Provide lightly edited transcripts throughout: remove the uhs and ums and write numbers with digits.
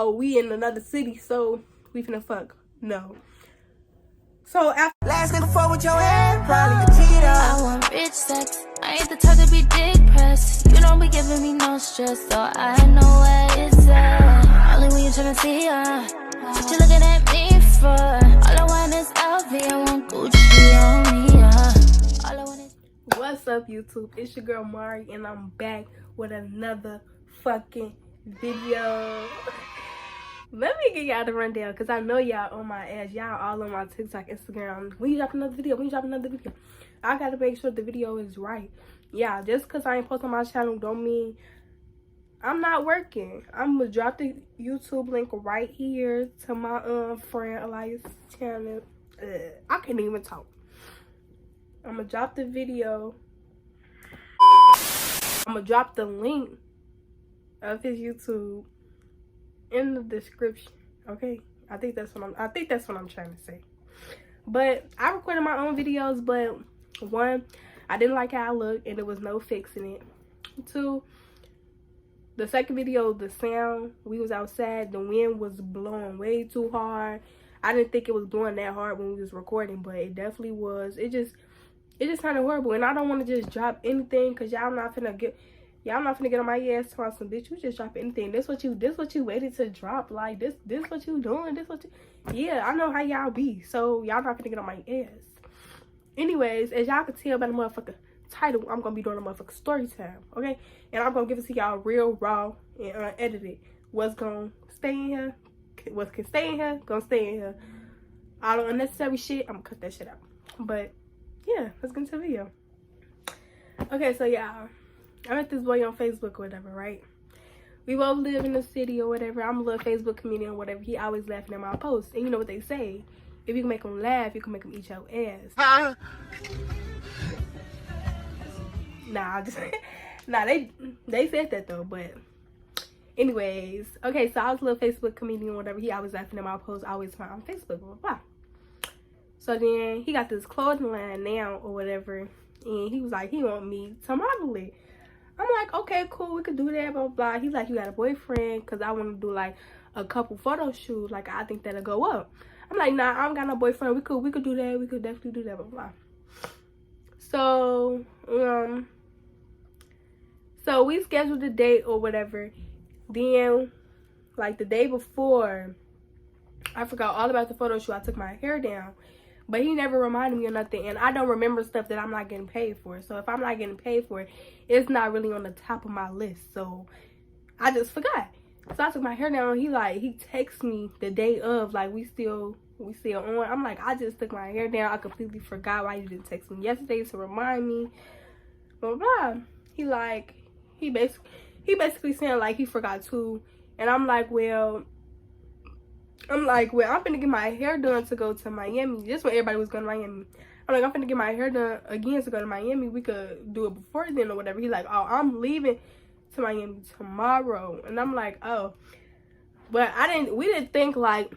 oh, we in another city, so we finna fuck. No. So after last nigga fuck with your head, probably a cheater. I want rich sex. I ain't the type to be dick pressed. You don't be giving me no stress, so I know where it's at. Only when you tryna see her. What you looking at me for? All I want is LV. I want Gucci on me, All I want is. What's up, YouTube? It's your girl Mari, and I'm back with another fucking video. Let me get y'all the rundown, because I know y'all on my ass. Y'all all on my TikTok, Instagram. When you drop another video, I gotta make sure the video is right. Yeah, just because I ain't post on my channel don't mean I'm not working. I'm gonna drop the YouTube link right here to my friend Elias channel. I can't even talk. I'm gonna drop the video. I'm gonna drop the link of his YouTube in the description. Okay, I think that's what I'm trying to say. But I recorded my own videos, but one, I didn't like how I looked, and there was no fixing it. Two, the second video, the sound, we was outside, the wind was blowing way too hard. I didn't think it was blowing that hard when we was recording, but it definitely was. It just sounded horrible, and I don't want to just drop anything, because y'all not finna get on my ass to some bitch. You just drop anything. This what you waited to drop. Like this what you doing. Yeah, I know how y'all be. So y'all not finna get on my ass. Anyways, as y'all can tell by the motherfucking title, I'm gonna be doing a motherfucking story time. Okay, and I'm gonna give it to y'all real raw and unedited. What's gonna stay in here? What can stay in here? Gonna stay in here. All the unnecessary shit, I'm gonna cut that shit out. But yeah, let's get into the video. Okay, so y'all, I met this boy on Facebook or whatever, right? We both live in the city or whatever. I'm a little Facebook comedian or whatever. He always laughing at my posts. And you know what they say? If you can make him laugh, you can make him eat your ass. Nah, they said that though, but anyways. Okay, so I was a little Facebook comedian or whatever. He always laughing at my posts. I always find on Facebook, blah, blah, blah. So then he got this clothing line now or whatever. And he was like, he want me to model it. I'm like, okay, cool, we could do that, blah, blah, blah. He's like, you got a boyfriend? Because I want to do, like, a couple photo shoots. Like, I think that'll go up. I'm like, nah, I don't got no boyfriend. We could do that. We could definitely do that, blah, blah. So we scheduled a date or whatever. Then, like, the day before, I forgot all about the photo shoot. I took my hair down. But he never reminded me of nothing. And I don't remember stuff that I'm not getting paid for. So if I'm not getting paid for it, it's not really on the top of my list. So I just forgot. So I took my hair down. He texts me the day of, like, we still on. I'm like, I just took my hair down. I completely forgot why you didn't text me yesterday to remind me. Blah, blah, blah. He basically saying, like, he forgot too. And I'm finna get my hair done to go to Miami. Just when everybody was going to Miami. I'm like, I'm finna get my hair done again to go to Miami. We could do it before then or whatever. He's like, oh, I'm leaving to Miami tomorrow. And I'm like, oh. But we didn't think like,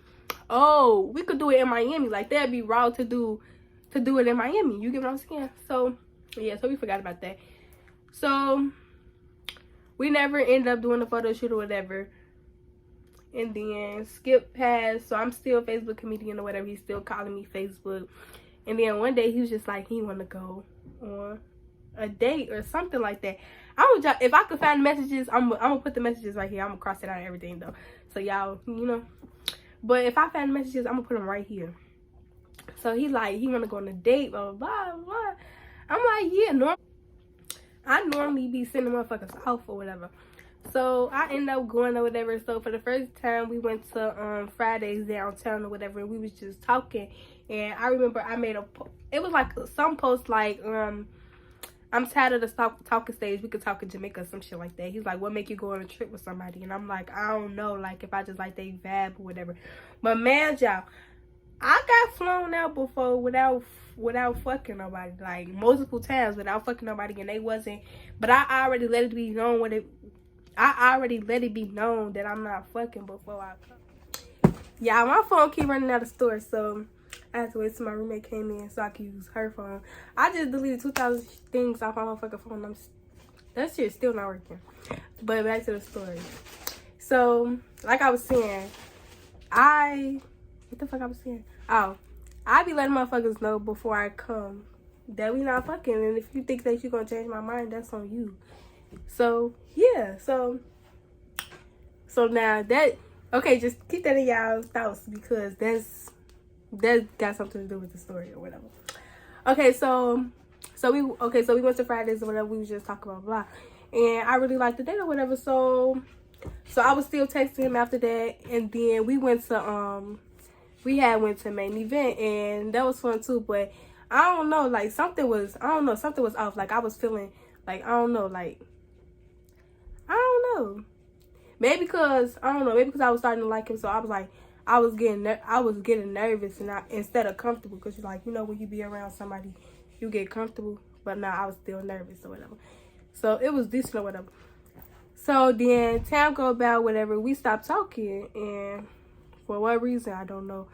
oh, we could do it in Miami. Like, that'd be raw to do it in Miami. You get what I'm saying? So, yeah, so we forgot about that. So, we never ended up doing the photo shoot or whatever. And then skip past, so I'm still Facebook comedian or whatever. He's still calling me Facebook. And then one day he was just like, he want to go on a date or something like that. If I could find messages, I'm gonna put the messages right here. I'm gonna cross it out and everything though, so y'all, you know. But if I find messages, I'm gonna put them right here. So he want to go on a date, blah blah blah blah. I'm like, yeah, I normally be sending motherfuckers off or whatever. So I ended up going or whatever. So for the first time, we went to Fridays downtown or whatever, and we was just talking. And I remember I made it was like some post like, I'm tired of the talking stage. We could talk in Jamaica or some shit like that. He's like, what make you go on a trip with somebody? And I'm like, I don't know. Like, if I just like they vibe or whatever. But man, y'all, I got flown out before without fucking nobody. Like, multiple times without fucking nobody, and they wasn't. But I already let it be known that I'm not fucking before I come. Yeah, my phone keep running out of storage, so I had to wait till my roommate came in so I could use her phone. I just deleted 2,000 things off my motherfucking phone. That shit's still not working. But back to the story. So, like I was saying, what the fuck I was saying? Oh, I be letting motherfuckers know before I come that we not fucking. And if you think that you gonna change my mind, that's on you. So, yeah. So now that, okay, just keep that in y'all's thoughts because that got something to do with the story or whatever. Okay, so we went to Fridays or whatever. We was just talking about blah. And I really liked the date or whatever. So I was still texting him after that. And then we went to, went to main event. And that was fun too. But I don't know, like something was off. Like I was feeling like, I don't know. Maybe because I was starting to like him. So I was like, I was getting nervous and instead of comfortable. Because you're like, when you be around somebody, you get comfortable. But now I was still nervous or whatever. So it was decent or whatever. So then time go about, whatever. We stopped talking. And for what reason, I don't know.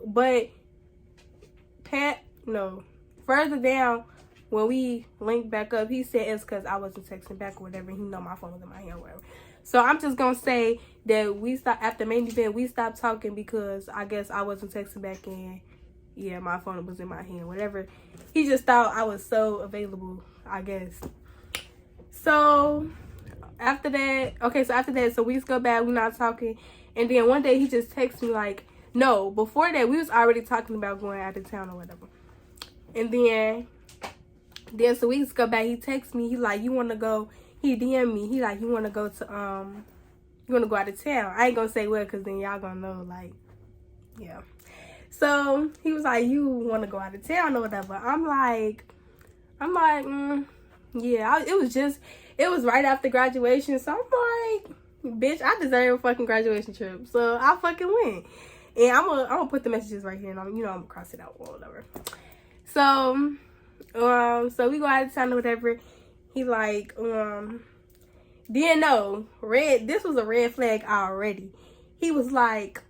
But further down, when we linked back up, he said it's because I wasn't texting back or whatever. He know my phone was in my hand or whatever. So I'm just going to say that we stopped, after main event, we stopped talking because I guess I wasn't texting back and yeah, my phone was in my hand, whatever. He just thought I was so available, I guess. So after that, so weeks go by, we're not talking. And then one day he just texted me like, no, before that, we was already talking about going out of town or whatever. And then so weeks go by, he texts me, he like, you want to go, he DM me, he like, you want to go to, you want to go out of town. I ain't gonna say where, because then y'all gonna know, like, yeah. So he was like, you want to go out of town or whatever. I'm like, yeah. It was right after graduation. So I'm like, bitch, I deserve a fucking graduation trip. So I fucking went. And I'm gonna put the messages right here, and I'm gonna cross it out or whatever. So we go out of town or whatever. He like, didn't know, this was a red flag already. He was like,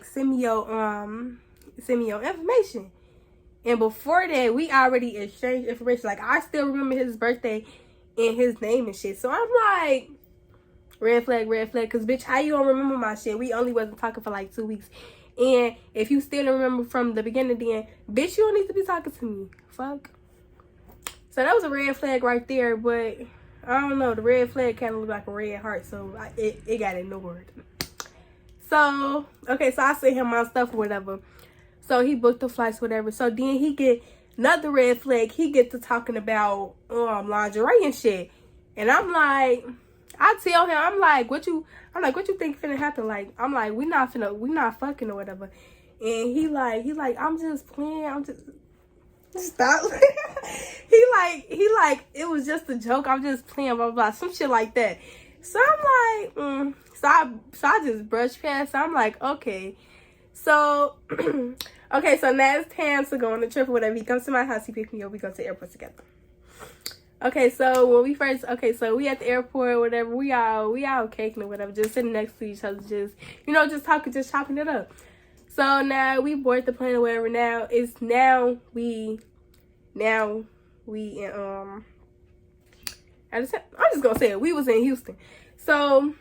send me your information. And before that, we already exchanged information. Like, I still remember his birthday and his name and shit. So I'm like, red flag. Because, bitch, how you don't remember my shit? We only wasn't talking for like 2 weeks. And if you still don't remember from the beginning, then, bitch, you don't need to be talking to me. Fuck. So that was a red flag right there. But, I don't know. The red flag kind of looked like a red heart. So it got ignored. So, okay, so I sent him my stuff or whatever. So he booked the flights, whatever. So then he get another red flag. He get to talking about lingerie and shit. And I'm like, I tell him, I'm like, what you think finna happen? Like, I'm like, we not fucking or whatever. And he like, I'm just playing. I'm just stop. he like, it was just a joke. I'm just playing, blah, blah, blah, some shit like that. So I'm like, so I just brushed past. So I'm like, okay. So, okay, so now it's time to go on the trip or whatever. He comes to my house, he picks me up, we go to the airport together. Okay, so when we first, so we at the airport or whatever, we all caking or whatever, just sitting next to each other, just, just talking, just chopping it up. So now we board the plane or whatever. We in, I'm just gonna say it, we was in Houston. So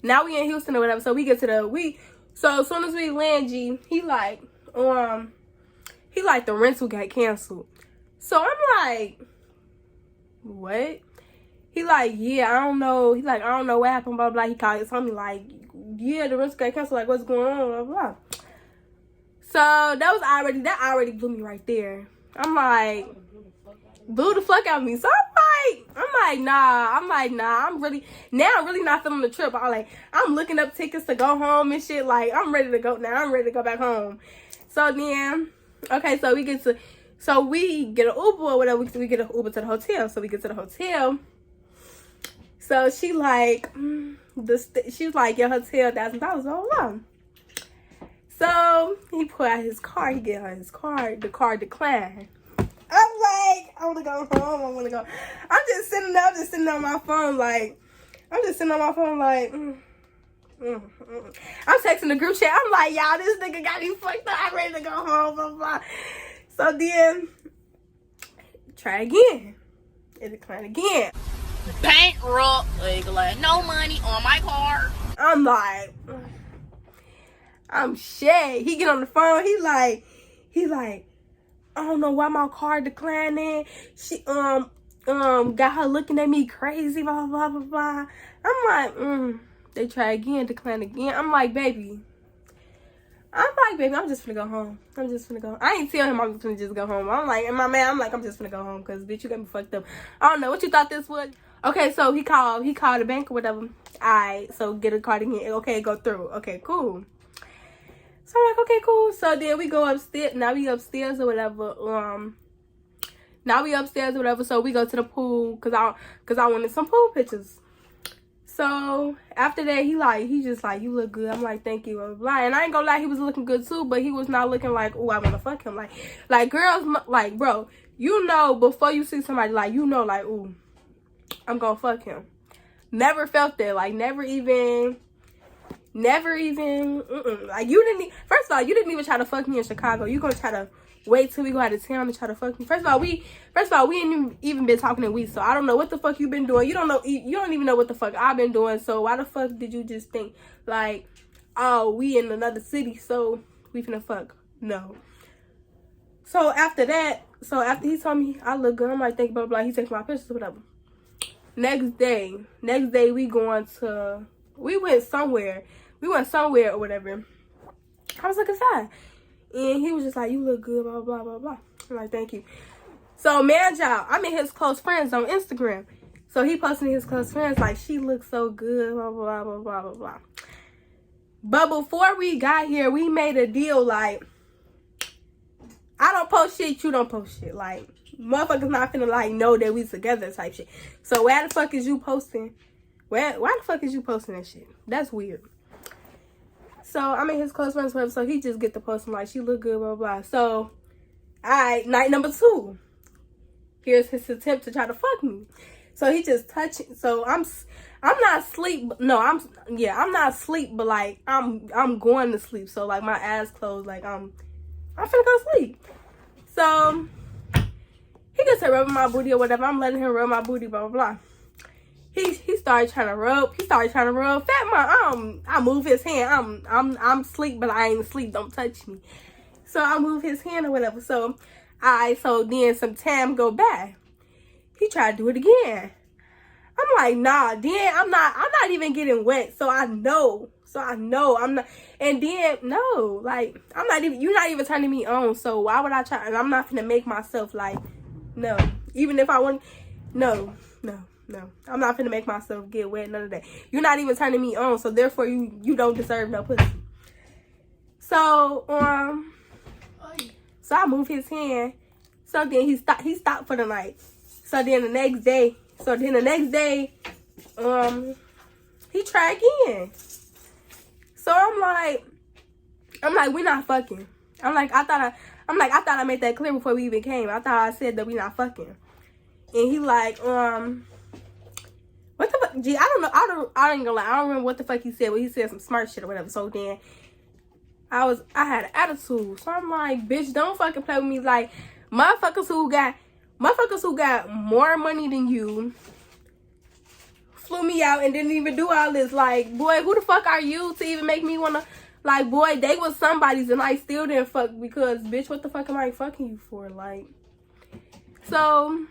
now we in Houston or whatever, so we get to so as soon as we land, he like the rental got canceled. So I'm like, what? He like, yeah, I don't know. He like, I don't know what happened, blah, blah. He called me like, yeah, the rental got canceled. Like, what's going on, blah, blah. So that already blew me right there. I'm like, blew the fuck out of me. So I'm like, nah. I'm really not feeling the trip. I'm looking up tickets to go home and shit. Like, I'm ready to go now. I'm ready to go back home. So then, okay, so we get an Uber or whatever. We get an Uber to the hotel. So we get to the hotel. So she like, she's like, your hotel $1,000. Blah, blah. So he put out his card. He get her his card. The card declined. I'm like, I want to go home. I'm just sitting on my phone like, I'm texting the group chat. I'm like, y'all, this nigga got me fucked up. I'm ready to go home, blah, blah. So then, try again. It declined again. bankrupt, like no money on my card. I'm like, I'm shit. He get on the phone. He like, I don't know why my card declining. She got her looking at me crazy. Blah blah blah blah. I'm like, they try again, decline again. I'm like, baby, I'm just finna go home. I ain't telling him I'm finna just go home. I'm like, and my man, I'm just finna go home because bitch, you got me fucked up. I don't know what you thought this was. Okay, so he called the bank or whatever. Alright, so get a card again. Okay, go through. Okay, cool. So I'm like, okay, cool. So then we go upstairs. Now we upstairs or whatever. So we go to the pool because I wanted some pool pictures. So after that, he just like, you look good. I'm like, thank you. Blah, blah, blah. And I ain't gonna lie, he was looking good too, but he was not looking like, oh, I wanna fuck him. Like girls, like, bro, you know, before you see somebody, like, you know, like, ooh, I'm gonna fuck him. Never felt that. Like, never even. Like, first of all, you didn't even try to fuck me in Chicago. You gonna try to wait till we go out of town to try to fuck me. First of all, we ain't even been talking in weeks, so I don't know what the fuck you been doing. You don't even know what the fuck I've been doing. So why the fuck did you just think like, oh, we in another city, so we finna fuck? No. So after he told me I look good, I'm like, thank you, blah blah blah. He takes my pictures or whatever. Next day we went somewhere or whatever. I was looking fine. And he was just like, you look good, blah, blah, blah, blah. I'm like, thank you. So, man, y'all, I'm in his close friends on Instagram. So, he posted his close friends like, she looks so good, blah, blah, blah, blah, blah, blah. But before we got here, we made a deal like, I don't post shit, you don't post shit. Like, motherfuckers not finna, like, know that we together type shit. So, why the fuck is you posting? Why the fuck is you posting that shit? That's weird. So, I'm in his close friends web, so he just get the posting like, she look good, blah, blah. So, night number 2. Here's his attempt to try to fuck me. So, he just touching. So, I'm not asleep. No, I'm not asleep, but, like, I'm going to sleep. So, like, my eyes closed, like, I'm finna go to sleep. So, he gets to rubbing my booty or whatever. I'm letting him rub my booty, blah, blah, blah. He started trying to rub. Fat Mom, I move his hand. I'm asleep, but I ain't asleep. Don't touch me. So I move his hand or whatever. So then some time go by. He tried to do it again. I'm like, nah. Then I'm not even getting wet. So I know I'm not. And then no, like I'm not even. You're not even turning me on. So why would I try? And I'm not gonna make myself like no. Even if I want, no. I'm not finna make myself get wet, none of that. You're not even turning me on, so therefore you don't deserve no pussy. So so I move his hand. So then he stopped for the night. So then the next day, he tried again. So I'm like, we not fucking. I thought I made that clear before we even came. I thought I said that we not fucking. And he like, what the fuck? Gee, I don't know. I ain't gonna lie. I don't remember what the fuck he said, but he said some smart shit or whatever. So then I had an attitude. So I'm like, bitch, don't fucking play with me. Like, motherfuckers who got more money than you flew me out and didn't even do all this. Like, boy, who the fuck are you to even make me wanna, like, boy, they was somebody's and I still didn't fuck because, bitch, what the fuck am I fucking you for? Like, so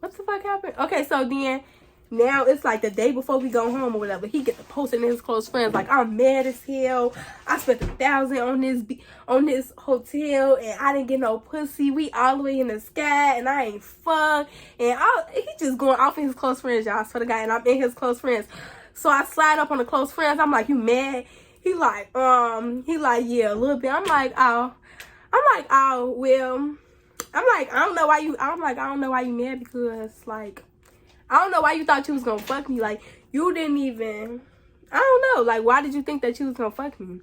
what the fuck happened? Okay, so then now it's like the day before we go home or whatever. He get the posting in his close friends like, I'm mad as hell. I spent $1,000 on this hotel and I didn't get no pussy. We all the way in the sky and I ain't fuck. And he just going off in his close friends, y'all. I swear to God, and I'm in his close friends. So I slide up on the close friends. I'm like, you mad? He like, yeah, a little bit. I'm like, well. I don't know why you mad because, like, I don't know why you thought you was gonna fuck me. Like, you didn't even, I don't know. Like, why did you think that you was gonna fuck me?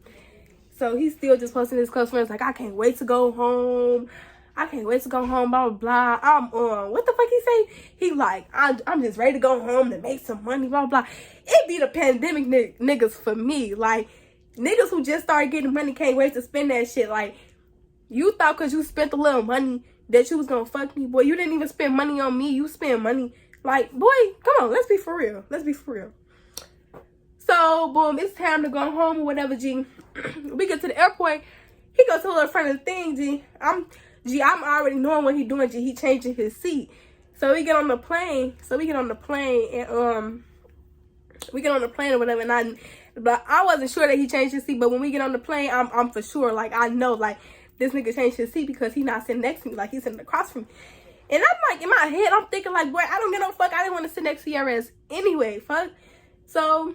So he's still just posting his close friends like, I can't wait to go home. Blah, blah, blah. What the fuck he say? He like, I'm just ready to go home to make some money, blah, blah. It be the pandemic niggas for me. Like, niggas who just started getting money can't wait to spend that shit. Like, you thought because you spent a little money that you was gonna fuck me. Boy, you didn't even spend money on me. You spent money. Like, boy, come on, let's be for real. Let's be for real. So, boom, it's time to go home or whatever, G. We get to the airport. He goes to a little front of the thing, G. I'm already knowing what he doing, G. He changing his seat. So we get on the plane. And we get on the plane or whatever. But I wasn't sure that he changed his seat. But when we get on the plane, I'm for sure. Like, I know, like, this nigga changed his seat because he's not sitting next to me. Like, he's sitting across from me. And I'm like, in my head, I'm thinking like, boy, I don't get no fuck. I didn't want to sit next to your ass anyway. Fuck. So,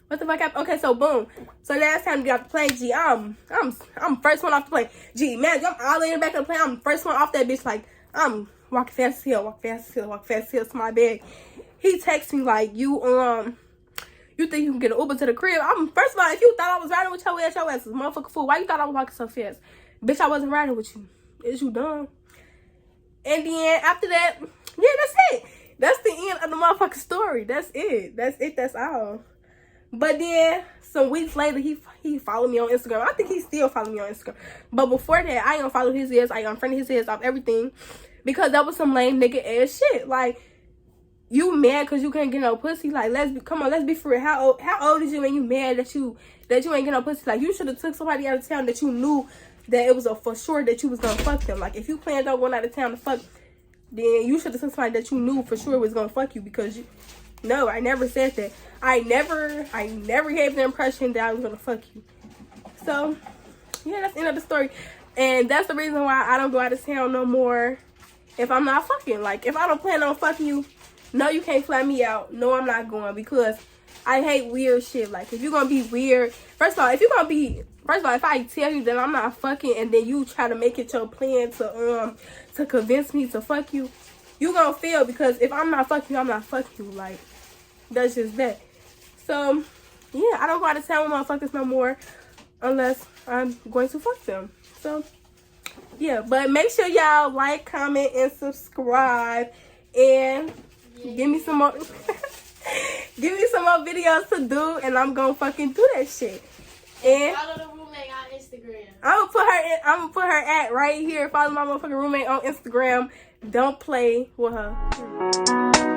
what the fuck happened? Okay, so boom. So last time we got the plane, G, I'm first one off the plane. G, man, I'm all in the back of the plane. I'm first one off that bitch. Like, I'm walking fast as hell, to my bed. He texts me like, you think you can get an Uber to the crib? First of all, if you thought I was riding with your ass is a motherfucking fool. Why you thought I was walking so fast? Bitch, I wasn't riding with you. Is you dumb? And then after that, yeah, that's it. That's the end of the motherfucking story. That's it. That's all. But then some weeks later, he followed me on Instagram. I think he still followed me on Instagram. But before that, I unfollowed his ass. I unfriended his ass off everything because that was some lame nigga ass shit. Like, you mad because you couldn't get no pussy? Like, come on, let's be for real. How old is you and you mad that you ain't get no pussy? Like, you should have took somebody out of town that you knew that it was a for sure that you was gonna fuck them. Like, if you planned on going out of town to fuck, then you should have took somebody that you knew for sure was gonna fuck you, because no, I never said that. I never gave the impression that I was gonna fuck you. So yeah, that's the end of the story. And that's the reason why I don't go out of town no more if I'm not fucking. Like, if I don't plan on fucking you, no, you can't fly me out. No, I'm not going, because I hate weird shit. Like, if you're gonna be weird, first of all, if I tell you that I'm not fucking and then you try to make it your plan to convince me to fuck you, you gonna fail, because if I'm not fucking you, I'm not fucking you. Like, that's just that. So yeah, I don't go out of town with motherfuckers no more unless I'm going to fuck them. So yeah, but make sure y'all like, comment, and subscribe, and give me some more give me some more videos to do, and I'm gonna fucking do that shit. And follow the roommate on Instagram. I'm gonna put her at right here. Follow my motherfucking roommate on Instagram. Don't play with her.